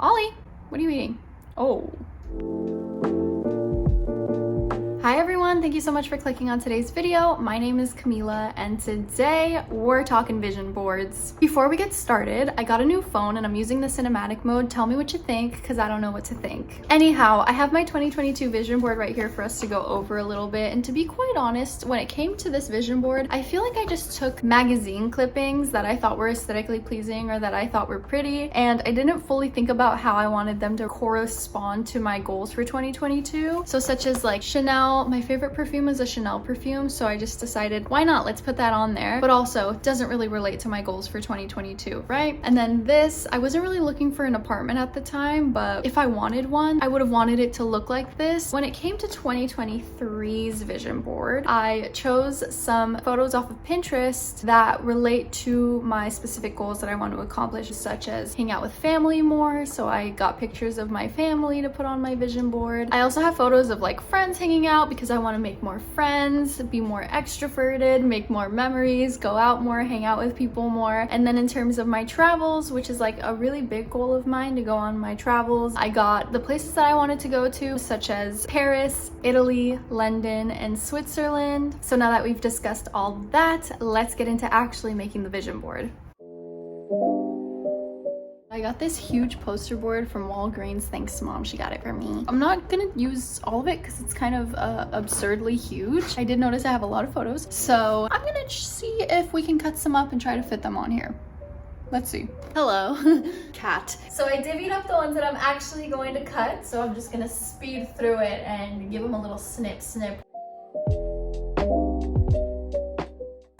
Ollie, what are you eating? Oh. Hi everyone, thank you so much for clicking on today's video. My name is Camila and today we're talking vision boards. Before we get started, I got a new phone and I'm using the cinematic mode. Tell me what you think because I don't know what to think. Anyhow, I have my 2022 vision board right here for us to go over a little bit, and to be quite honest, when it came to this vision board, I feel like I just took magazine clippings that I thought were aesthetically pleasing or that I thought were pretty, and I didn't fully think about how I wanted them to correspond to my goals for 2022. So such as like Chanel. My favorite perfume is a Chanel perfume, so I just decided, why not? Let's put that on there. But also, it doesn't really relate to my goals for 2022, right? And then this, I wasn't really looking for an apartment at the time, but if I wanted one, I would have wanted it to look like this. When it came to 2023's vision board, I chose some photos off of Pinterest that relate to my specific goals that I want to accomplish, such as hang out with family more. So I got pictures of my family to put on my vision board. I also have photos of like friends hanging out because I want to make more friends, be more extroverted, make more memories, go out more, hang out with people more. And then in terms of my travels, which is like a really big goal of mine to go on my travels, I got the places that I wanted to go to, such as Paris, Italy, London, and Switzerland. So now that we've discussed all that, let's get into actually making the vision board. I got this huge poster board from Walgreens. Thanks, Mom. She got it for me. I'm not gonna use all of it because it's kind of absurdly huge. I did notice I have a lot of photos, so I'm gonna see if we can cut some up and try to fit them on here. Let's see. Hello, cat. So I divvied up the ones that I'm actually going to cut, so I'm just gonna speed through it and give them a little snip.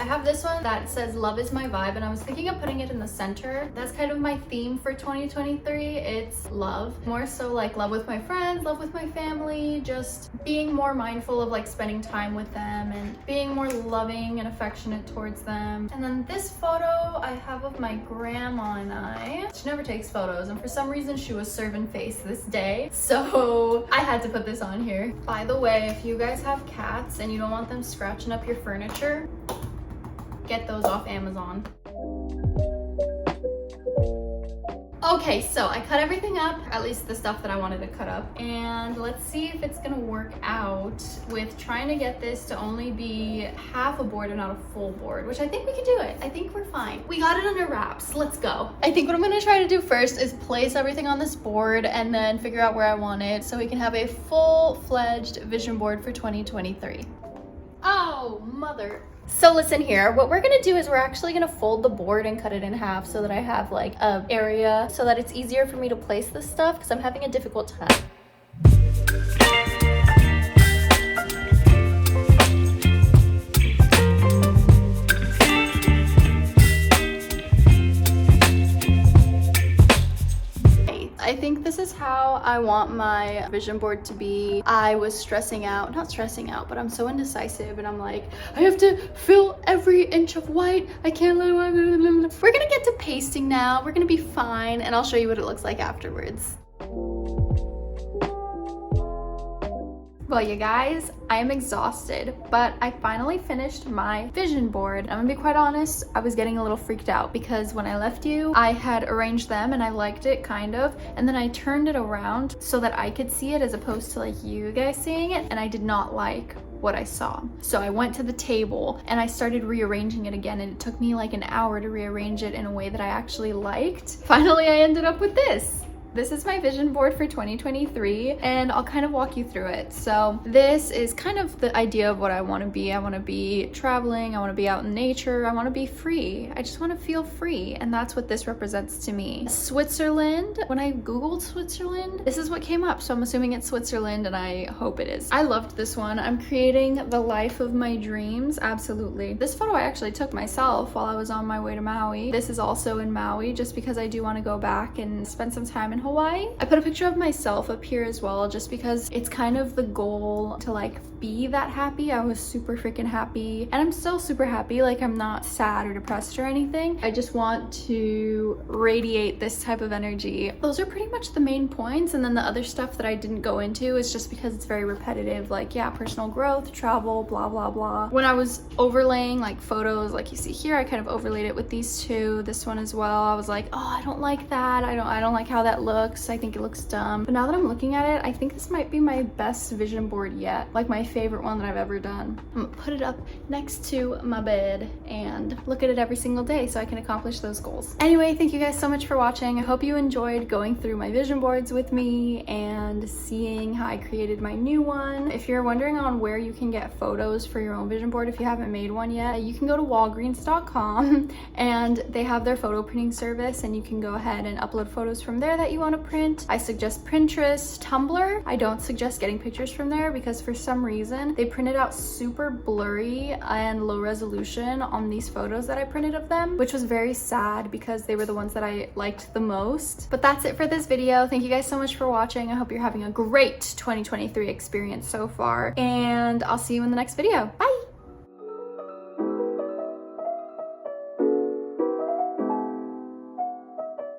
I have this one that says love is my vibe, and I was thinking of putting it in the center. That's kind of my theme for 2023. It's love, more so like love with my friends, love with my family, just being more mindful of like spending time with them and being more loving and affectionate towards them. And then this photo I have of my grandma and I. She never takes photos, and for some reason she was serving face this day, so I had to put this on here. By the way, if you guys have cats and you don't want them scratching up your furniture, get those off Amazon. Okay, so I cut everything up, at least the stuff that I wanted to cut up, and let's see if it's gonna work out with trying to get this to only be half a board and not a full board, which I think we can do it. I think we're fine. We got it under wraps. Let's go. I think what I'm gonna try to do first is place everything on this board and then figure out where I want it so we can have a full-fledged vision board for 2023. Oh, mother. So listen here, what we're gonna do is we're actually gonna fold the board and cut it in half so that I have like an area so that it's easier for me to place this stuff because I'm having a difficult time. I think this is how I want my vision board to be. I was not stressing out, but I'm so indecisive and I'm like, I have to fill every inch of white. I can't let it. We're gonna get to pasting now. We're gonna be fine, and I'll show you what it looks like afterwards. Well, you guys, I am exhausted, but I finally finished my vision board. I'm gonna be quite honest, I was getting a little freaked out because when I left you, I had arranged them and I liked it kind of, and then I turned it around so that I could see it as opposed to like you guys seeing it, and I did not like what I saw. So I went to the table and I started rearranging it again, and it took me like an hour to rearrange it in a way that I actually liked. Finally, I ended up with this. This is my vision board for 2023, and I'll kind of walk you through it. So this is kind of the idea of what I want to be. I want to be traveling, I want to be out in nature, I want to be free. I just want to feel free, and that's what this represents to me. Switzerland, when I googled Switzerland, this is what came up, so I'm assuming it's Switzerland, and I hope it is. I loved this one. I'm creating the life of my dreams, absolutely. This photo I actually took myself while I was on my way to Maui. This is also in Maui, just because I do want to go back and spend some time in Hawaii. I put a picture of myself up here as well, just because it's kind of the goal to like be that happy. I was super freaking happy, and I'm still super happy. Like, I'm not sad or depressed or anything. I just want to radiate this type of energy. Those are pretty much the main points, and then the other stuff that I didn't go into is just because it's very repetitive. Like, yeah, personal growth, travel, blah blah blah. When I was overlaying like photos, like you see here, I kind of overlaid it with these two, this one as well. I was like, oh, I don't like that. I don't like how that looks. I think it looks dumb. But now that I'm looking at it, I think this might be my best vision board yet. Like, my favorite one that I've ever done. I'm gonna put it up next to my bed and look at it every single day so I can accomplish those goals. Anyway, thank you guys so much for watching. I hope you enjoyed going through my vision boards with me and seeing how I created my new one. If you're wondering on where you can get photos for your own vision board, if you haven't made one yet, you can go to walgreens.com and they have their photo printing service, and you can go ahead and upload photos from there that you want to print. I suggest Pinterest, Tumblr. I don't suggest getting pictures from there because for some reason they printed out super blurry and low resolution on these photos that I printed of them, which was very sad because they were the ones that I liked the most. But that's it for this video. Thank you guys so much for watching. I hope you're having a great 2023 experience so far, and I'll see you in the next video. Bye!